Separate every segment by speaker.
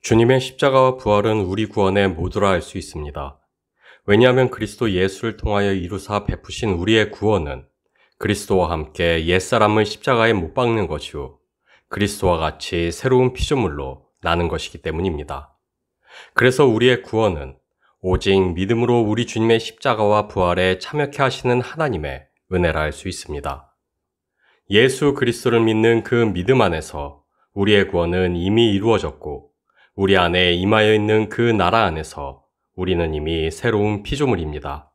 Speaker 1: 주님의 십자가와 부활은 우리 구원의 모두라 할 수 있습니다. 왜냐하면 그리스도 예수를 통하여 이루사 베푸신 우리의 구원은 그리스도와 함께 옛사람을 십자가에 못 박는 것이요 그리스도와 같이 새로운 피조물로 나는 것이기 때문입니다. 그래서 우리의 구원은 오직 믿음으로 우리 주님의 십자가와 부활에 참여케 하시는 하나님의 은혜라 할 수 있습니다. 예수 그리스도를 믿는 그 믿음 안에서 우리의 구원은 이미 이루어졌고 우리 안에 임하여 있는 그 나라 안에서 우리는 이미 새로운 피조물입니다.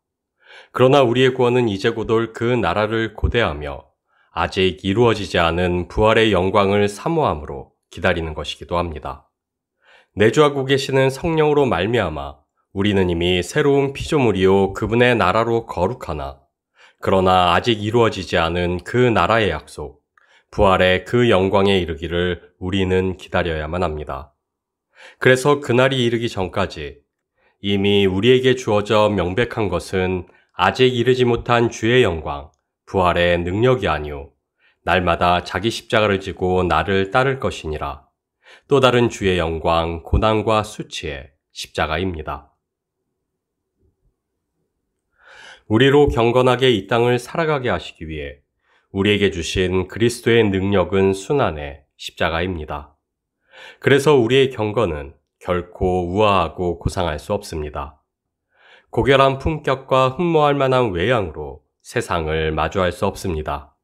Speaker 1: 그러나 우리의 구원은 이제 곧 올 그 나라를 고대하며 아직 이루어지지 않은 부활의 영광을 사모함으로 기다리는 것이기도 합니다. 내주하고 계시는 성령으로 말미암아 우리는 이미 새로운 피조물이요 그분의 나라로 거룩하나 그러나 아직 이루어지지 않은 그 나라의 약속, 부활의 그 영광에 이르기를 우리는 기다려야만 합니다. 그래서 그날이 이르기 전까지 이미 우리에게 주어져 명백한 것은 아직 이르지 못한 주의 영광, 부활의 능력이 아니오 날마다 자기 십자가를 지고 나를 따를 것이니라. 또 다른 주의 영광, 고난과 수치의 십자가입니다. 우리로 경건하게 이 땅을 살아가게 하시기 위해 우리에게 주신 그리스도의 능력은 순환의 십자가입니다. 그래서 우리의 경건은 결코 우아하고 고상할 수 없습니다. 고결한 품격과 흠모할 만한 외양으로 세상을 마주할 수 없습니다.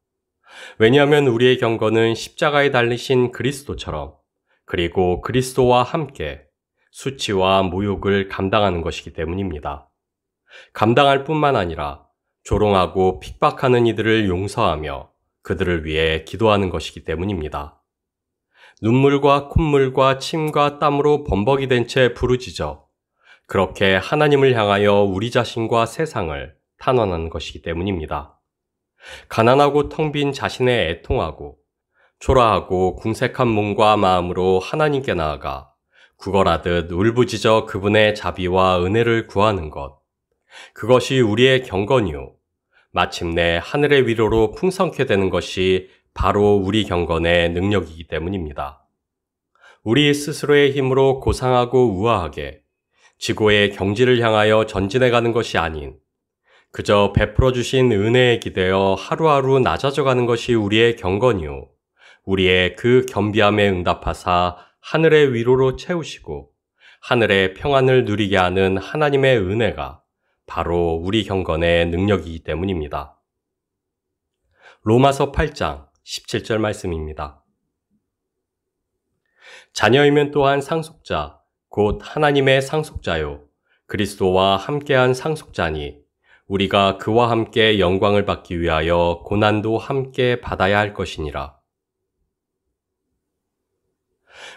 Speaker 1: 왜냐하면 우리의 경건은 십자가에 달리신 그리스도처럼 그리고 그리스도와 함께 수치와 모욕을 감당하는 것이기 때문입니다. 감당할 뿐만 아니라 조롱하고 핍박하는 이들을 용서하며 그들을 위해 기도하는 것이기 때문입니다. 눈물과 콧물과 침과 땀으로 범벅이 된 채 부르짖어 그렇게 하나님을 향하여 우리 자신과 세상을 탄원하는 것이기 때문입니다. 가난하고 텅 빈 자신의 애통하고 초라하고 궁색한 몸과 마음으로 하나님께 나아가 구걸하듯 울부짖어 그분의 자비와 은혜를 구하는 것, 그것이 우리의 경건이요 마침내 하늘의 위로로 풍성케 되는 것이 바로 우리 경건의 능력이기 때문입니다. 우리 스스로의 힘으로 고상하고 우아하게 지고의 경지를 향하여 전진해가는 것이 아닌 그저 베풀어 주신 은혜에 기대어 하루하루 낮아져가는 것이 우리의 경건이요 우리의 그 겸비함에 응답하사 하늘의 위로로 채우시고 하늘의 평안을 누리게 하는 하나님의 은혜가 바로 우리 경건의 능력이기 때문입니다. 로마서 8장 17절 말씀입니다. 자녀이면 또한 상속자, 곧 하나님의 상속자요, 그리스도와 함께한 상속자니 우리가 그와 함께 영광을 받기 위하여 고난도 함께 받아야 할 것이니라.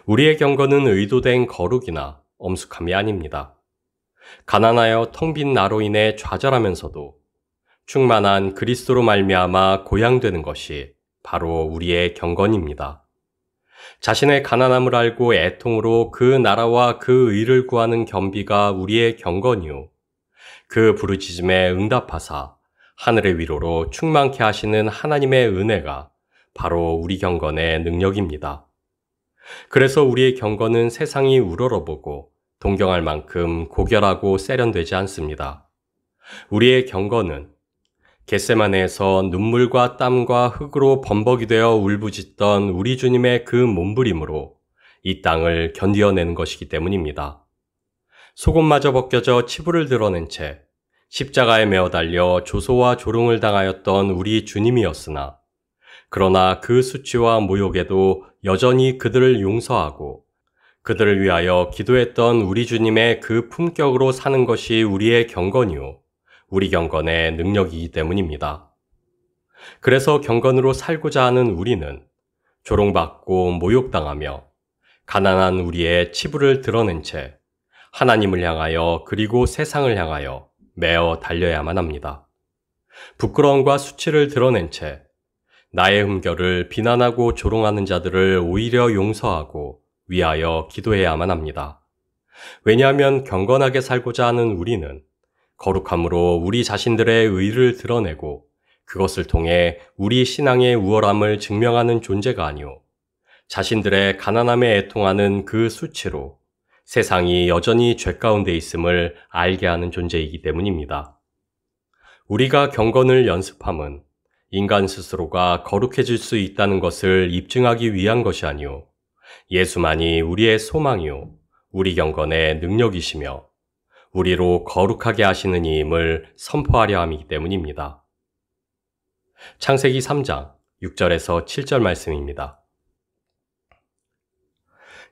Speaker 1: 우리의 경건은 의도된 거룩이나 엄숙함이 아닙니다. 가난하여 텅 빈 나로 인해 좌절하면서도 충만한 그리스도로 말미암아 고양되는 것이 바로 우리의 경건입니다. 자신의 가난함을 알고 애통으로 그 나라와 그 의를 구하는 겸비가 우리의 경건이요 그 부르짖음에 응답하사 하늘의 위로로 충만케 하시는 하나님의 은혜가 바로 우리 경건의 능력입니다. 그래서 우리의 경건은 세상이 우러러보고 동경할 만큼 고결하고 세련되지 않습니다. 우리의 경건은 겟세마네에서 눈물과 땀과 흙으로 범벅이 되어 울부짖던 우리 주님의 그 몸부림으로 이 땅을 견디어내는 것이기 때문입니다. 속옷마저 벗겨져 치부를 드러낸 채 십자가에 매어 달려 조소와 조롱을 당하였던 우리 주님이었으나 그러나 그 수치와 모욕에도 여전히 그들을 용서하고 그들을 위하여 기도했던 우리 주님의 그 품격으로 사는 것이 우리의 경건이요 우리 경건의 능력이기 때문입니다. 그래서 경건으로 살고자 하는 우리는 조롱받고 모욕당하며 가난한 우리의 치부를 드러낸 채 하나님을 향하여 그리고 세상을 향하여 매어 달려야만 합니다. 부끄러움과 수치를 드러낸 채 나의 흠결을 비난하고 조롱하는 자들을 오히려 용서하고 위하여 기도해야만 합니다. 왜냐하면 경건하게 살고자 하는 우리는 거룩함으로 우리 자신들의 의를 드러내고 그것을 통해 우리 신앙의 우월함을 증명하는 존재가 아니오 자신들의 가난함에 애통하는 그 수치로 세상이 여전히 죄 가운데 있음을 알게 하는 존재이기 때문입니다. 우리가 경건을 연습함은 인간 스스로가 거룩해질 수 있다는 것을 입증하기 위한 것이 아니오 예수만이 우리의 소망이요 우리 경건의 능력이시며 우리로 거룩하게 하시는 이임을 선포하려 함이기 때문입니다. 창세기 3장 6절에서 7절 말씀입니다.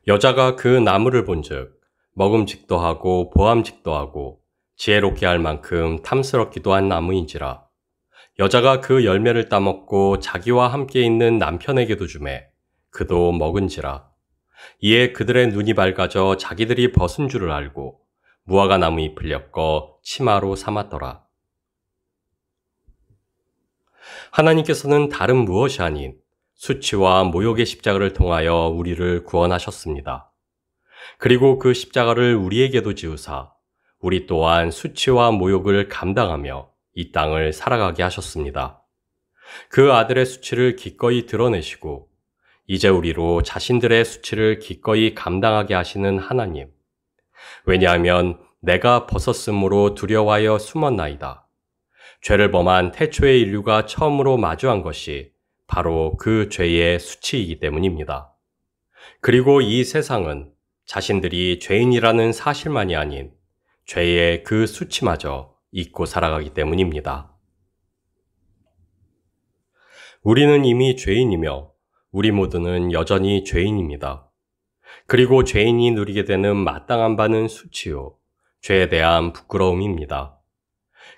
Speaker 1: 여자가 그 나무를 본즉 먹음직도 하고 보암직도 하고 지혜롭게 할 만큼 탐스럽기도 한 나무인지라. 여자가 그 열매를 따먹고 자기와 함께 있는 남편에게도 주매 그도 먹은지라. 이에 그들의 눈이 밝아져 자기들이 벗은 줄을 알고 무화과 나무 잎을 엮어 치마로 삼았더라. 하나님께서는 다른 무엇이 아닌 수치와 모욕의 십자가를 통하여 우리를 구원하셨습니다. 그리고 그 십자가를 우리에게도 지우사 우리 또한 수치와 모욕을 감당하며 이 땅을 살아가게 하셨습니다. 그 아들의 수치를 기꺼이 드러내시고 이제 우리로 자신들의 수치를 기꺼이 감당하게 하시는 하나님. 왜냐하면 내가 벗었으므로 두려워하여 숨었나이다. 죄를 범한 태초의 인류가 처음으로 마주한 것이 바로 그 죄의 수치이기 때문입니다. 그리고 이 세상은 자신들이 죄인이라는 사실만이 아닌 죄의 그 수치마저 잊고 살아가기 때문입니다. 우리는 이미 죄인이며 우리 모두는 여전히 죄인입니다. 그리고 죄인이 누리게 되는 마땅한 바는 수치요, 죄에 대한 부끄러움입니다.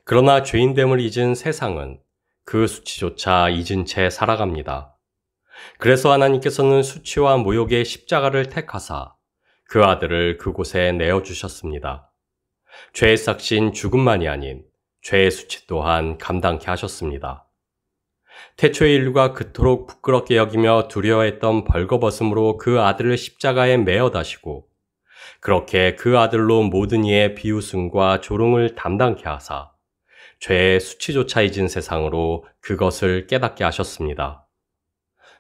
Speaker 1: 그러나 죄인됨을 잊은 세상은 그 수치조차 잊은 채 살아갑니다. 그래서 하나님께서는 수치와 모욕의 십자가를 택하사 그 아들을 그곳에 내어주셨습니다. 죄의 삭신 죽음만이 아닌 죄의 수치 또한 감당케 하셨습니다. 태초의 인류가 그토록 부끄럽게 여기며 두려워했던 벌거벗음으로 그 아들을 십자가에 매어 다시고 그렇게 그 아들로 모든 이의 비웃음과 조롱을 담당케 하사 죄의 수치조차 잊은 세상으로 그것을 깨닫게 하셨습니다.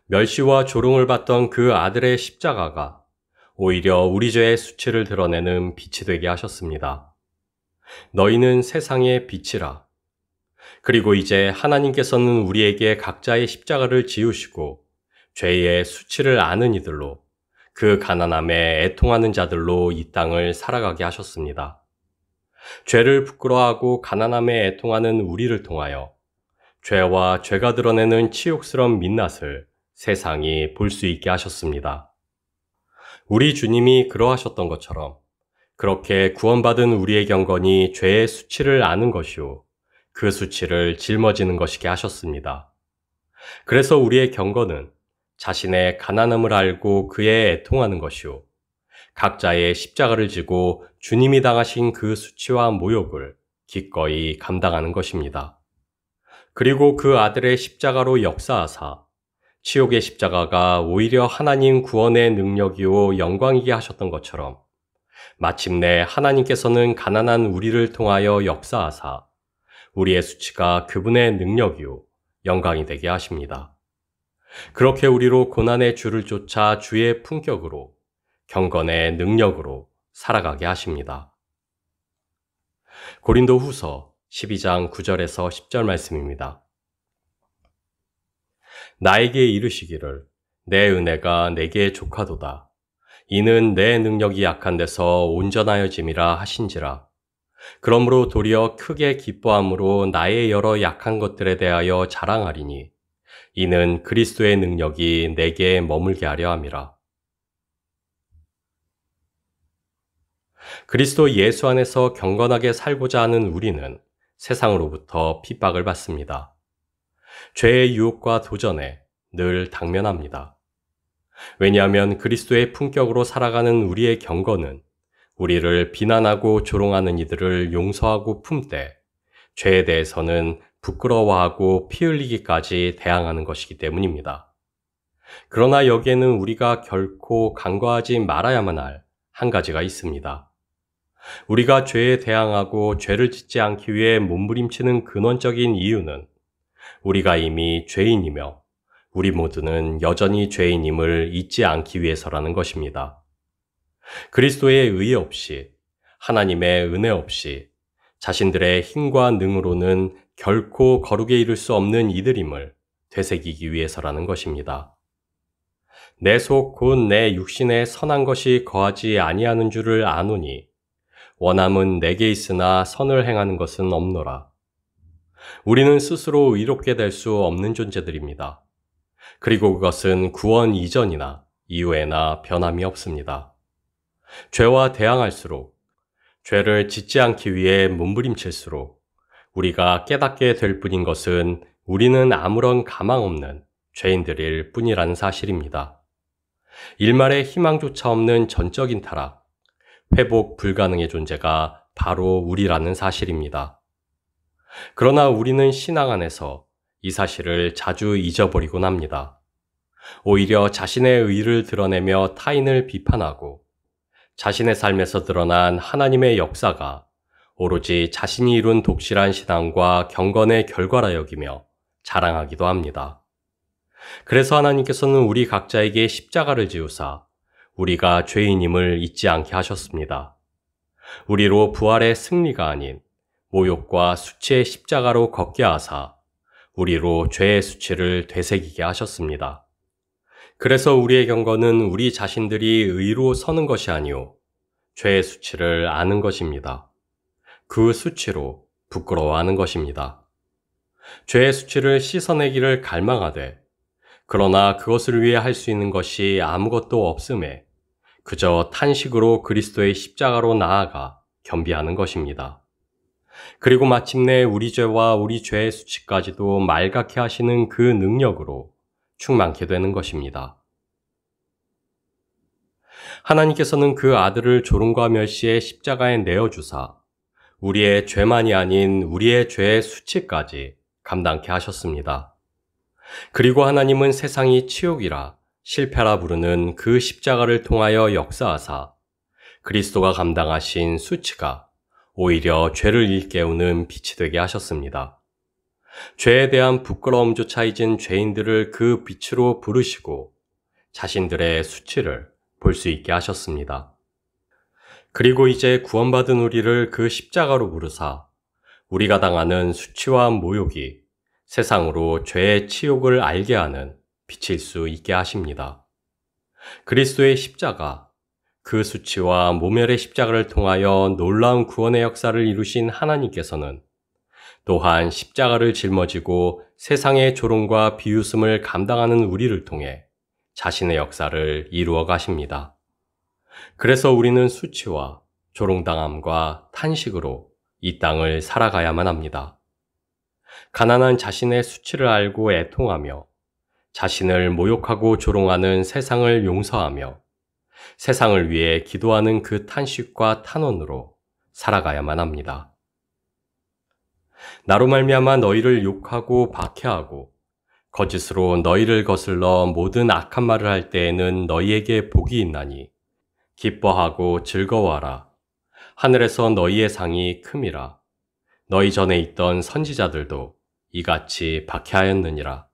Speaker 1: 멸시와 조롱을 받던 그 아들의 십자가가 오히려 우리 죄의 수치를 드러내는 빛이 되게 하셨습니다. 너희는 세상의 빛이라. 그리고 이제 하나님께서는 우리에게 각자의 십자가를 지우시고 죄의 수치를 아는 이들로 그 가난함에 애통하는 자들로 이 땅을 살아가게 하셨습니다. 죄를 부끄러워하고 가난함에 애통하는 우리를 통하여 죄와 죄가 드러내는 치욕스러운 민낯을 세상이 볼 수 있게 하셨습니다. 우리 주님이 그러하셨던 것처럼 그렇게 구원받은 우리의 경건이 죄의 수치를 아는 것이요 그 수치를 짊어지는 것이게 하셨습니다. 그래서 우리의 경건은 자신의 가난함을 알고 그에 애통하는 것이요 각자의 십자가를 지고 주님이 당하신 그 수치와 모욕을 기꺼이 감당하는 것입니다. 그리고 그 아들의 십자가로 역사하사 치욕의 십자가가 오히려 하나님 구원의 능력이요 영광이게 하셨던 것처럼 마침내 하나님께서는 가난한 우리를 통하여 역사하사 우리의 수치가 그분의 능력이요 영광이 되게 하십니다. 그렇게 우리로 고난의 주를 쫓아 주의 품격으로 경건의 능력으로 살아가게 하십니다. 고린도 후서 12장 9절에서 10절 말씀입니다. 나에게 이르시기를 내 은혜가 내게 족하도다. 이는 내 능력이 약한 데서 온전하여짐이라 하신지라. 그러므로 도리어 크게 기뻐함으로 나의 여러 약한 것들에 대하여 자랑하리니 이는 그리스도의 능력이 내게 머물게 하려 함이라. 그리스도 예수 안에서 경건하게 살고자 하는 우리는 세상으로부터 핍박을 받습니다. 죄의 유혹과 도전에 늘 당면합니다. 왜냐하면 그리스도의 품격으로 살아가는 우리의 경건은 우리를 비난하고 조롱하는 이들을 용서하고 품되 죄에 대해서는 부끄러워하고 피 흘리기까지 대항하는 것이기 때문입니다. 그러나 여기에는 우리가 결코 간과하지 말아야만 할 한 가지가 있습니다. 우리가 죄에 대항하고 죄를 짓지 않기 위해 몸부림치는 근원적인 이유는 우리가 이미 죄인이며 우리 모두는 여전히 죄인임을 잊지 않기 위해서라는 것입니다. 그리스도의 의 없이, 하나님의 은혜 없이 자신들의 힘과 능으로는 결코 거룩에 이를 수 없는 이들임을 되새기기 위해서라는 것입니다. 내 속 곧 내 육신에 선한 것이 거하지 아니하는 줄을 아노니 원함은 내게 있으나 선을 행하는 것은 없노라. 우리는 스스로 의롭게 될 수 없는 존재들입니다. 그리고 그것은 구원 이전이나 이후에나 변함이 없습니다. 죄와 대항할수록, 죄를 짓지 않기 위해 몸부림칠수록 우리가 깨닫게 될 뿐인 것은 우리는 아무런 가망 없는 죄인들일 뿐이라는 사실입니다. 일말의 희망조차 없는 전적인 타락, 회복 불가능의 존재가 바로 우리라는 사실입니다. 그러나 우리는 신앙 안에서 이 사실을 자주 잊어버리곤 합니다. 오히려 자신의 의를 드러내며 타인을 비판하고 자신의 삶에서 드러난 하나님의 역사가 오로지 자신이 이룬 독실한 신앙과 경건의 결과라 여기며 자랑하기도 합니다. 그래서 하나님께서는 우리 각자에게 십자가를 지우사 우리가 죄인임을 잊지 않게 하셨습니다. 우리로 부활의 승리가 아닌 모욕과 수치의 십자가로 걷게 하사 우리로 죄의 수치를 되새기게 하셨습니다. 그래서 우리의 경건은 우리 자신들이 의로 서는 것이 아니오 죄의 수치를 아는 것입니다. 그 수치로 부끄러워하는 것입니다. 죄의 수치를 씻어내기를 갈망하되 그러나 그것을 위해 할 수 있는 것이 아무것도 없음에 그저 탄식으로 그리스도의 십자가로 나아가 겸비하는 것입니다. 그리고 마침내 우리 죄와 우리 죄의 수치까지도 말갛게 하시는 그 능력으로 충만케 되는 것입니다. 하나님께서는 그 아들을 조롱과 멸시의 십자가에 내어주사 우리의 죄만이 아닌 우리의 죄의 수치까지 감당케 하셨습니다. 그리고 하나님은 세상이 치욕이라 실패라 부르는 그 십자가를 통하여 역사하사 그리스도가 감당하신 수치가 오히려 죄를 일깨우는 빛이 되게 하셨습니다. 죄에 대한 부끄러움조차 잊은 죄인들을 그 빛으로 부르시고 자신들의 수치를 볼 수 있게 하셨습니다. 그리고 이제 구원받은 우리를 그 십자가로 부르사 우리가 당하는 수치와 모욕이 세상으로 죄의 치욕을 알게 하는 빛일 수 있게 하십니다. 그리스도의 십자가, 그 수치와 모멸의 십자가를 통하여 놀라운 구원의 역사를 이루신 하나님께서는 또한 십자가를 짊어지고 세상의 조롱과 비웃음을 감당하는 우리를 통해 자신의 역사를 이루어 가십니다. 그래서 우리는 수치와 조롱당함과 탄식으로 이 땅을 살아가야만 합니다. 가난한 자신의 수치를 알고 애통하며 자신을 모욕하고 조롱하는 세상을 용서하며 세상을 위해 기도하는 그 탄식과 탄원으로 살아가야만 합니다. 나로 말미암아 너희를 욕하고 박해하고 거짓으로 너희를 거슬러 모든 악한 말을 할 때에는 너희에게 복이 있나니 기뻐하고 즐거워하라. 하늘에서 너희의 상이 큼이라. 너희 전에 있던 선지자들도 이같이 박해하였느니라.